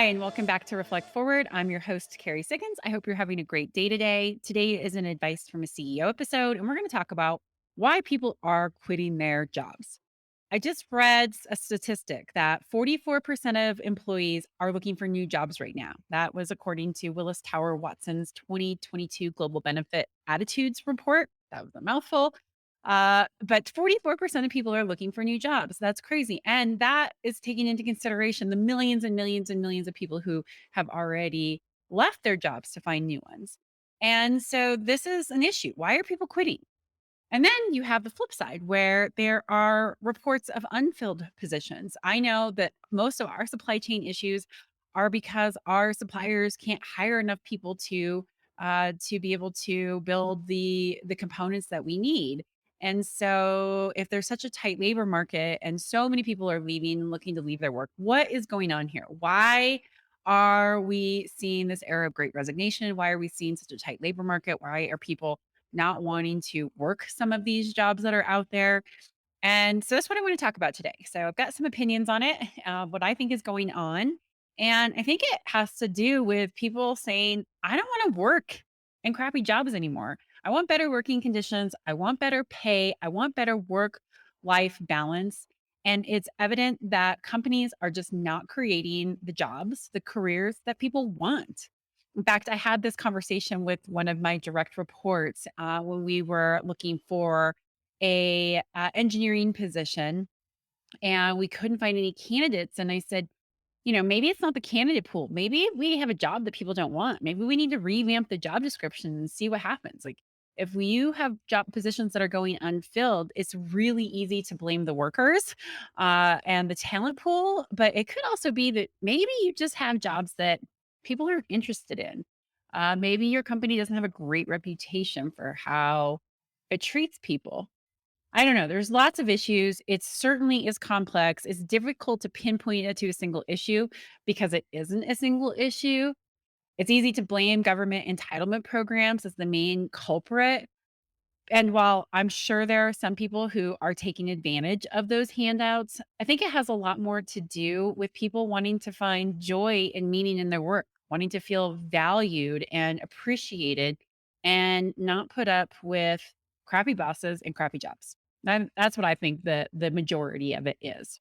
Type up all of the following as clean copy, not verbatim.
Hi, and welcome back to Reflect Forward. I'm your host, Carrie Siggins. I hope you're having a great day today. Today is an advice from a CEO episode, and we're going to talk about why people are quitting their jobs. I just read a statistic that 44% of employees are looking for new jobs right now. That was according to Willis Towers Watson's 2022 Global Benefit Attitudes Report. That was a mouthful. But 44% of people are looking for new jobs. That's crazy. And that is taking into consideration the millions and millions and millions of people who have already left their jobs to find new ones. And so this is an issue. Why are people quitting? And then you have the flip side where there are reports of unfilled positions. I know that most of our supply chain issues are because our suppliers can't hire enough people to be able to build the components that we need. And so if there's such a tight labor market and so many people are leaving, looking to leave their work, what is going on here? Why are we seeing this era of great resignation? Why are we seeing such a tight labor market? Why are people not wanting to work some of these jobs that are out there? And so that's what I want to talk about today. So I've got some opinions on it, what I think is going on. And I think it has to do with people saying, I don't want to work in crappy jobs anymore. I want better working conditions. I want better pay. I want better work life balance. And it's evident that companies are just not creating the jobs, the careers that people want. In fact, I had this conversation with one of my direct reports when we were looking for a engineering position, and we couldn't find any candidates. And I said, maybe it's not the candidate pool. Maybe we have a job that people don't want. Maybe we need to revamp the job description and see what happens. Like, if you have job positions that are going unfilled, it's really easy to blame the workers and the talent pool. But it could also be that maybe you just have jobs that people are interested in. Maybe your company doesn't have a great reputation for how it treats people. I don't know. There's lots of issues. It certainly is complex. It's difficult to pinpoint it to a single issue because it isn't a single issue. It's easy to blame government entitlement programs as the main culprit. And while I'm sure there are some people who are taking advantage of those handouts, I think it has a lot more to do with people wanting to find joy and meaning in their work, wanting to feel valued and appreciated and not put up with crappy bosses and crappy jobs. That's what I think the majority of it is.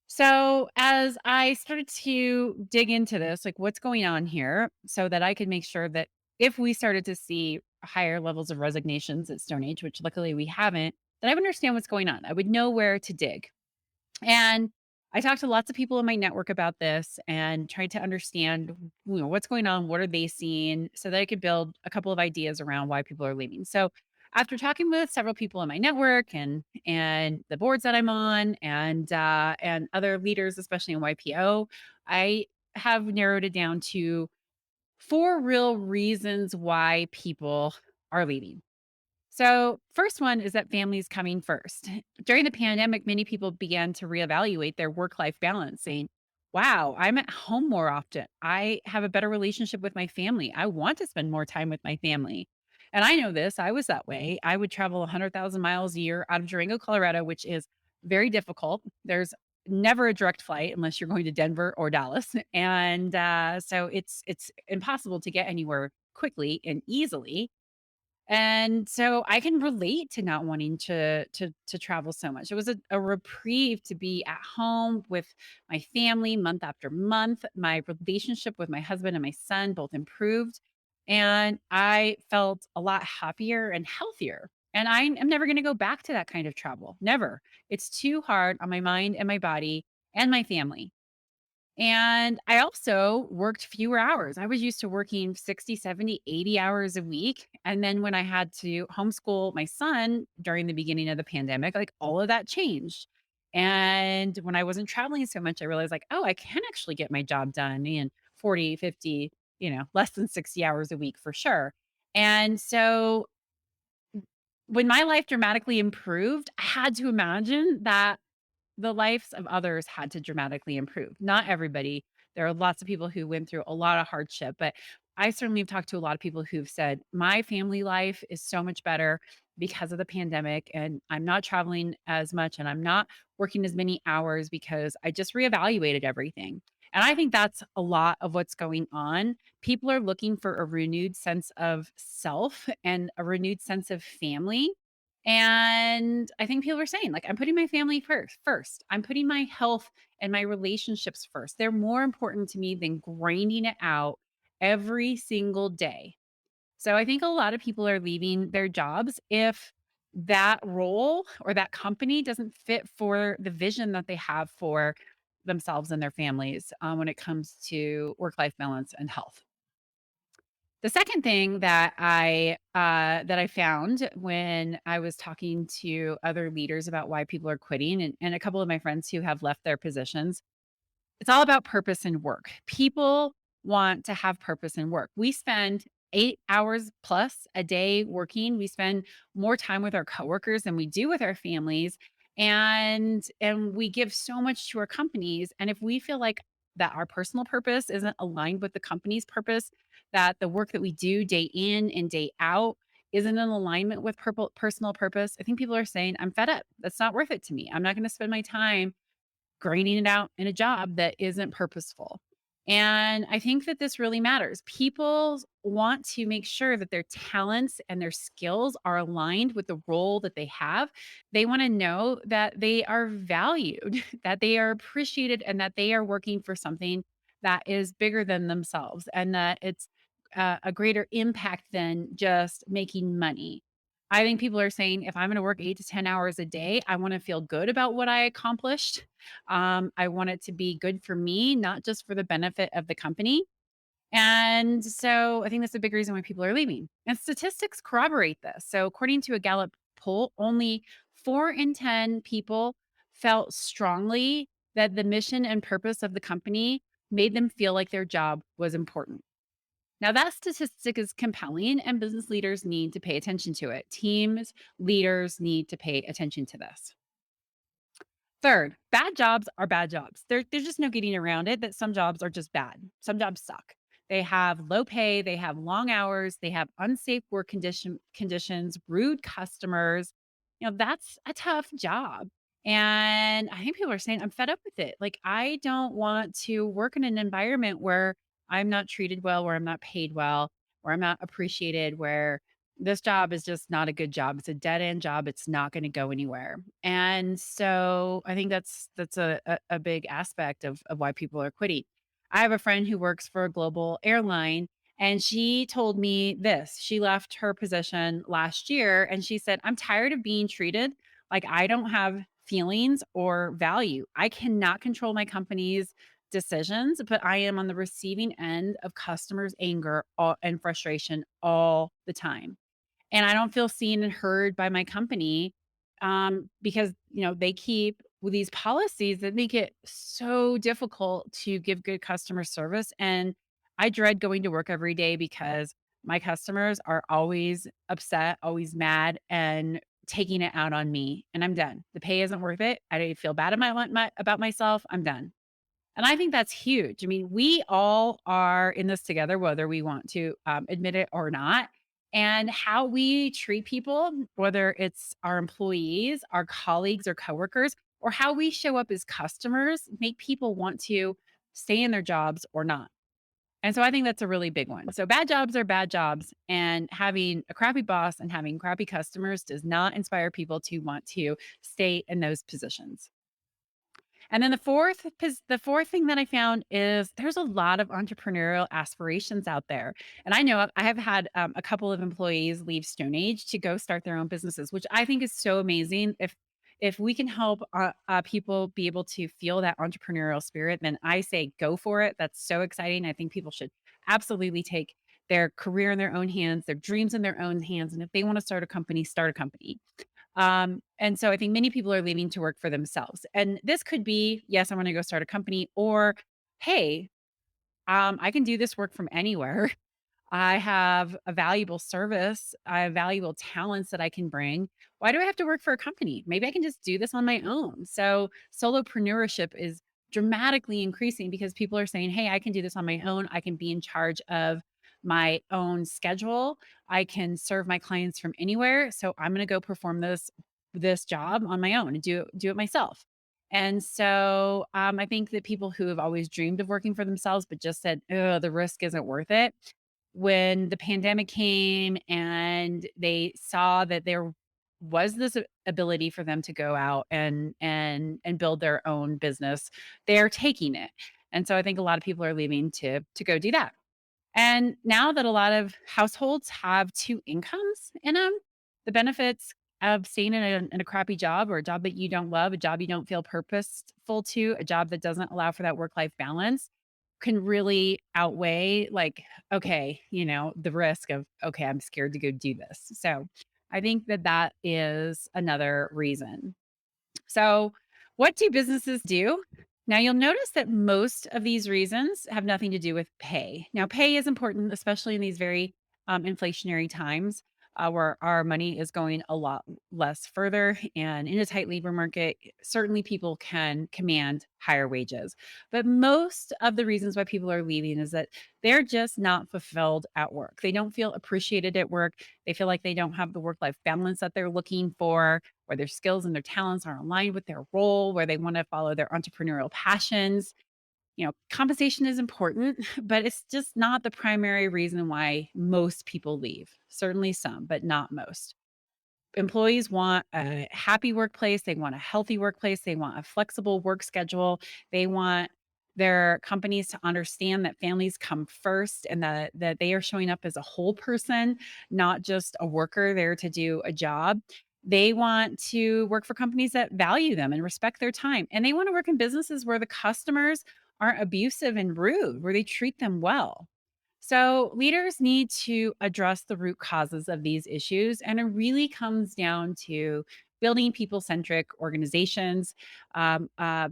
So, as I started to dig into this, like what's going on here, so that I could make sure that if we started to see higher levels of resignations at Stone Age, which luckily we haven't, then I would understand what's going on. I would know where to dig. And I talked to lots of people in my network about this and tried to understand, what's going on, what are they seeing, so that I could build a couple of ideas around why people are leaving. So after talking with several people in my network and the boards that I'm on and other leaders, especially in YPO, I have narrowed it down to four real reasons why people are leaving. So, first one is that families coming first. During the pandemic, many people began to reevaluate their work life balance, saying, wow, I'm at home more often. I have a better relationship with my family. I want to spend more time with my family. And I know this, I was that way. I would travel 100,000 miles a year out of Durango, Colorado, which is very difficult. There's never a direct flight unless you're going to Denver or Dallas. And so it's impossible to get anywhere quickly and easily, and so I can relate to not wanting to travel so much. It was a reprieve to be at home with my family month after month. My relationship with my husband and my son both improved, and I felt a lot happier and healthier. And I am never going to go back to that kind of travel. Never. It's too hard on my mind and my body and my family. And I also worked fewer hours. I was used to working 60, 70, 80 hours a week. And then when I had to homeschool my son during the beginning of the pandemic, like all of that changed. And when I wasn't traveling so much, I realized like, oh, I can actually get my job done in 40, 50, less than 60 hours a week for sure. And so when my life dramatically improved, I had to imagine that the lives of others had to dramatically improve. Not everybody. There are lots of people who went through a lot of hardship, but I certainly have talked to a lot of people who've said, my family life is so much better because of the pandemic, and I'm not traveling as much and I'm not working as many hours because I just reevaluated everything. And I think that's a lot of what's going on. People are looking for a renewed sense of self and a renewed sense of family. And I think people are saying, like, I'm putting my family first. I'm putting my health and my relationships first. They're more important to me than grinding it out every single day. So I think a lot of people are leaving their jobs if that role or that company doesn't fit for the vision that they have for themselves and their families when it comes to work life balance and health. The second thing that I found when I was talking to other leaders about why people are quitting, and a couple of my friends who have left their positions, it's all about purpose and work. People want to have purpose and work. We spend 8 hours plus a day working. We spend more time with our coworkers than we do with our families, and we give so much to our companies, and if we feel like that our personal purpose isn't aligned with the company's purpose, that the work that we do day in and day out isn't in alignment with personal purpose, I think people are saying, "I'm fed up. That's not worth it to me. I'm not gonna spend my time grinding it out in a job that isn't purposeful." And I think that this really matters. People want to make sure that their talents and their skills are aligned with the role that they have. They want to know that they are valued, that they are appreciated, and that they are working for something that is bigger than themselves and that it's a greater impact than just making money. I think people are saying if I'm going to work 8 to 10 hours a day, I want to feel good about what I accomplished. I want it to be good for me, not just for the benefit of the company. And so I think that's a big reason why people are leaving. And statistics corroborate this. So, according to a Gallup poll, only 4 in 10 people felt strongly that the mission and purpose of the company made them feel like their job was important. Now, that statistic is compelling, and business leaders need to pay attention to it. Teams, leaders need to pay attention to this. Third, bad jobs are bad jobs. There's just no getting around it that some jobs are just bad. Some jobs suck. They have low pay, they have long hours, they have unsafe conditions, rude customers. That's a tough job. And I think people are saying, I'm fed up with it. Like, I don't want to work in an environment where I'm not treated well, where I'm not paid well, where I'm not appreciated, where this job is just not a good job. It's a dead end job. It's not going to go anywhere. And so I think that's a big aspect of why people are quitting. I have a friend who works for a global airline, and she told me this. She left her position last year and she said, "I'm tired of being treated like I don't have feelings or value. I cannot control my company's decisions, but I am on the receiving end of customers' anger and frustration all the time. And I don't feel seen and heard by my company, because, they keep with these policies that make it so difficult to give good customer service, and I dread going to work every day because my customers are always upset, always mad, and taking it out on me, and I'm done. The pay isn't worth it. I feel bad about myself. I'm done. And I think that's huge. I mean, we all are in this together, whether we want to admit it or not. And how we treat people, whether it's our employees, our colleagues, or coworkers, or how we show up as customers, make people want to stay in their jobs or not. And so I think that's a really big one. So bad jobs are bad jobs. And having a crappy boss and having crappy customers does not inspire people to want to stay in those positions. And then the fourth thing that I found is there's a lot of entrepreneurial aspirations out there. And I know I have had a couple of employees leave Stone Age to go start their own businesses, which I think is so amazing. If we can help people be able to feel that entrepreneurial spirit, then I say go for it. That's so exciting. I think people should absolutely take their career in their own hands, their dreams in their own hands. And if they want to start a company, start a company. And so I think many people are leaving to work for themselves. And this could be, yes, I want to go start a company, or hey, I can do this work from anywhere. I have a valuable service. I have valuable talents that I can bring. Why do I have to work for a company? Maybe I can just do this on my own. So solopreneurship is dramatically increasing because people are saying, hey, I can do this on my own. I can be in charge of my own schedule. I can serve my clients from anywhere. So I'm going to go perform this job on my own and do it myself. And so I think that people who have always dreamed of working for themselves, but just said, oh, the risk isn't worth it. When the pandemic came and they saw that there was this ability for them to go out and build their own business, they're taking it. And so I think a lot of people are leaving to go do that. And now that a lot of households have 2 incomes in them, the benefits of staying in a crappy job or a job that you don't love, a job you don't feel purposeful to, a job that doesn't allow for that work-life balance can really outweigh, like, okay, the risk of, okay, I'm scared to go do this. So, I think that that is another reason. So, what do businesses do? Now, you'll notice that most of these reasons have nothing to do with pay. Now, pay is important, especially in these very inflationary times where our money is going a lot less further. And in a tight labor market, certainly people can command higher wages. But most of the reasons why people are leaving is that they're just not fulfilled at work. They don't feel appreciated at work. They feel like they don't have the work life balance that they're looking for, where their skills and their talents aren't aligned with their role, where they want to follow their entrepreneurial passions. Compensation is important, but it's just not the primary reason why most people leave. Certainly some, but not most. Employees want a happy workplace, they want a healthy workplace, they want a flexible work schedule, they want their companies to understand that families come first and that they are showing up as a whole person, not just a worker there to do a job. They want to work for companies that value them and respect their time. And they want to work in businesses where the customers aren't abusive and rude, where they treat them well. So, leaders need to address the root causes of these issues. And it really comes down to building people centric organizations,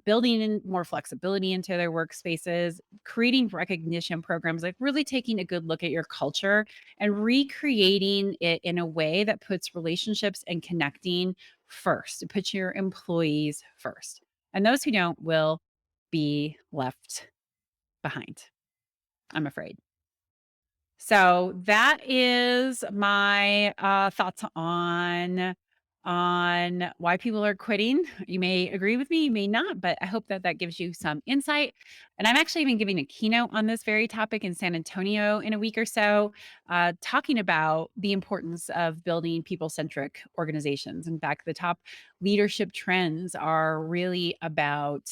building in more flexibility into their workspaces, creating recognition programs, like really taking a good look at your culture and recreating it in a way that puts relationships and connecting first. It puts your employees first. And those who don't will be left behind, I'm afraid. So that is my thoughts on why people are quitting. You may agree with me, you may not, but I hope that that gives you some insight. And I'm actually even giving a keynote on this very topic in San Antonio in a week or so, talking about the importance of building people-centric organizations. In fact, the top leadership trends are really about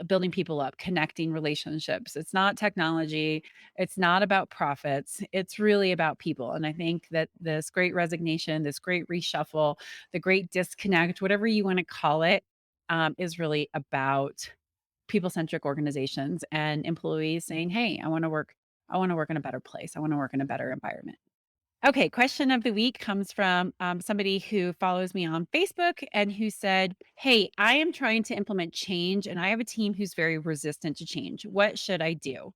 building people up, connecting relationships. It's not technology, it's not about profits, it's really about people. And I think that this great resignation, this great reshuffle, the great disconnect, whatever you want to call it, is really about people-centric organizations and employees saying, "Hey, I want to work in a better place. I want to work in a better environment." Okay, question of the week comes from somebody who follows me on Facebook and who said, "Hey, I am trying to implement change and I have a team who's very resistant to change. What should I do?"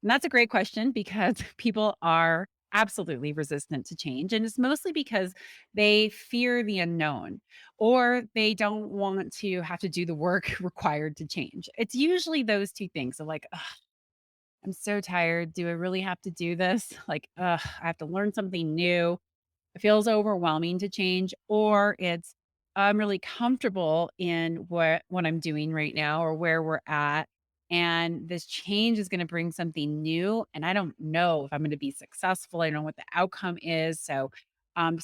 And that's a great question because people are absolutely resistant to change. And it's mostly because they fear the unknown or they don't want to have to do the work required to change. It's usually those two things of like, "Ugh, I'm so tired. Do I really have to do this? Like, ugh, I have to learn something new. It feels overwhelming to change," or it's, I'm really comfortable in what I'm doing right now or where we're at, and this change is gonna bring something new, and I don't know if I'm gonna be successful. I don't know what the outcome is. So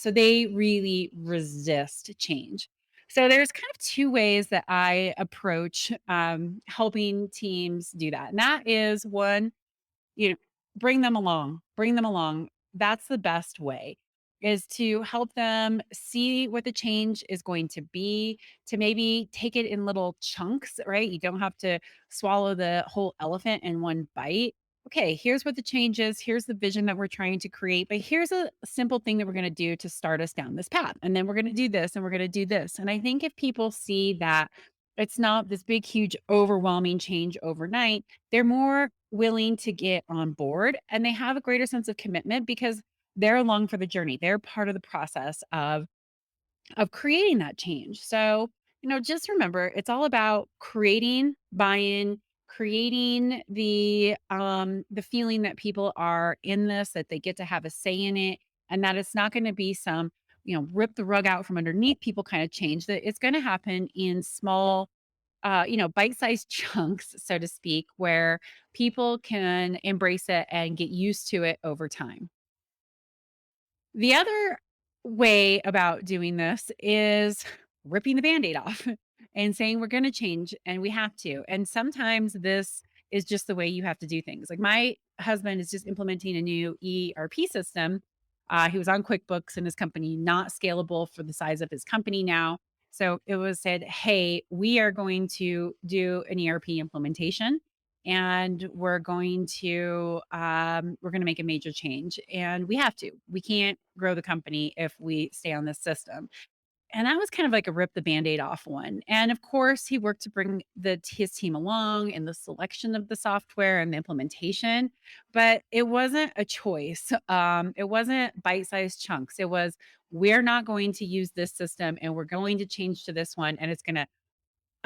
they really resist change. So there's kind of 2 ways that I approach, helping teams do that, and that is, 1, you know, bring them along. That's the best way, is to help them see what the change is going to be, to maybe take it in little chunks, right? You don't have to swallow the whole elephant in one bite. Okay, here's what the change is. Here's the vision that we're trying to create, but here's a simple thing that we're going to do to start us down this path. And then we're going to do this and we're going to do this. And I think if people see that it's not this big, huge, overwhelming change overnight, they're more willing to get on board and they have a greater sense of commitment because they're along for the journey. They're part of the process of creating that change. So, just remember it's all about creating buy-in, creating the feeling that people are in this, that they get to have a say in it, and that it's not going to be some rip the rug out from underneath people kind of change, that it's going to happen in small, bite-sized chunks, so to speak, where people can embrace it and get used to it over time. The other way about doing this is ripping the Band-Aid off and saying we're gonna change and we have to. And sometimes this is just the way you have to do things. Like my husband is just implementing a new ERP system. He was on QuickBooks in his company, not scalable for the size of his company now. So it was said, hey, we are going to do an ERP implementation and we're going to make a major change, and we have to. We can't grow the company if we stay on this system. And that was kind of like a rip the Band-Aid off one. And of course, he worked to bring his team along in the selection of the software and the implementation, but it wasn't a choice. It wasn't bite-sized chunks. It was, we're not going to use this system and we're going to change to this one, and it's going to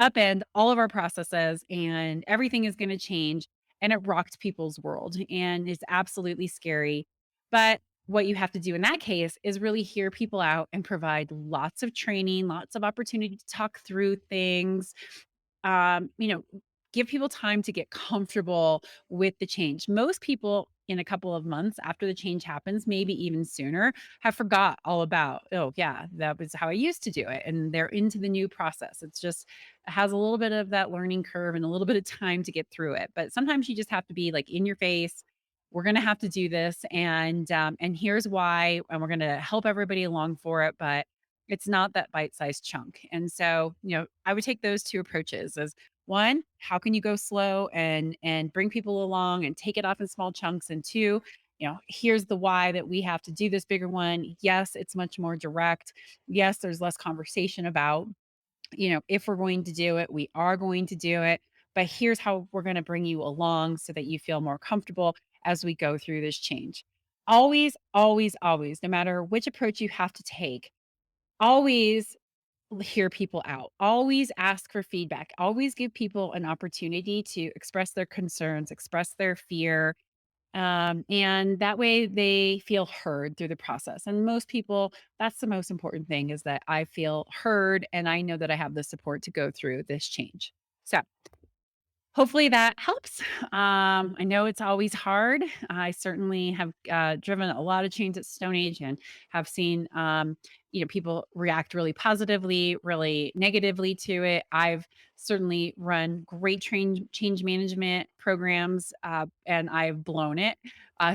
upend all of our processes and everything is going to change. And it rocked people's world and is absolutely scary. But what you have to do in that case is really hear people out and provide lots of training, lots of opportunity to talk through things, um, you know, give people time to get comfortable with the change. Most people in a couple of months after the change happens, maybe even sooner, have forgot all about, oh yeah, that was how I used to do it. And they're into the new process. It's just it has a little bit of that learning curve and a little bit of time to get through it. But sometimes you just have to be like in your face. We're going to have to do this, and here's why, and we're going to help everybody along for it. But it's not that bite-sized chunk. And so, I would take those two approaches as one, how can you go slow and bring people along and take it off in small chunks? And two, here's the why that we have to do this bigger one. Yes, it's much more direct. Yes, there's less conversation about, if we're going to do it, we are going to do it. But here's how we're going to bring you along so that you feel more comfortable as we go through this change. Always, always, always, no matter which approach you have to take, always hear people out. Always ask for feedback. Always give people an opportunity to express their concerns, express their fear. And that way they feel heard through the process. And most people, that's the most important thing, is that I feel heard and I know that I have the support to go through this change. So hopefully that helps. I know it's always hard. I certainly have driven a lot of chains at Stone Age and have seen, people react really positively, really negatively to it. I've certainly run great change management programs, and I've blown it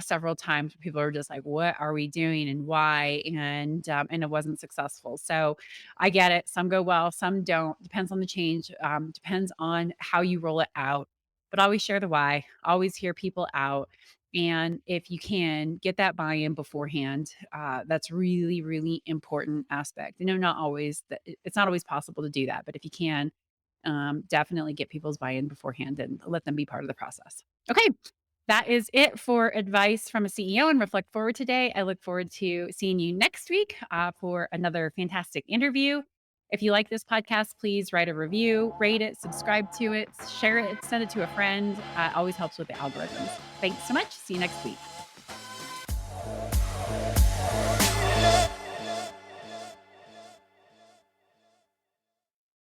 several times. People are just like, "What are we doing and why?" And it wasn't successful. So I get it. Some go well, some don't. Depends on the change, depends on how you roll it out. But always share the why, always hear people out. And if you can get that buy-in beforehand, that's really, really important aspect. Not always it's not always possible to do that, but if you can, definitely get people's buy-in beforehand and let them be part of the process. Okay, that is it for advice from a CEO and Reflect Forward today. I look forward to seeing you next week for another fantastic interview. If you like this podcast, please write a review, rate it, subscribe to it, share it, send it to a friend. Always helps with the algorithms. Thanks so much. See you next week.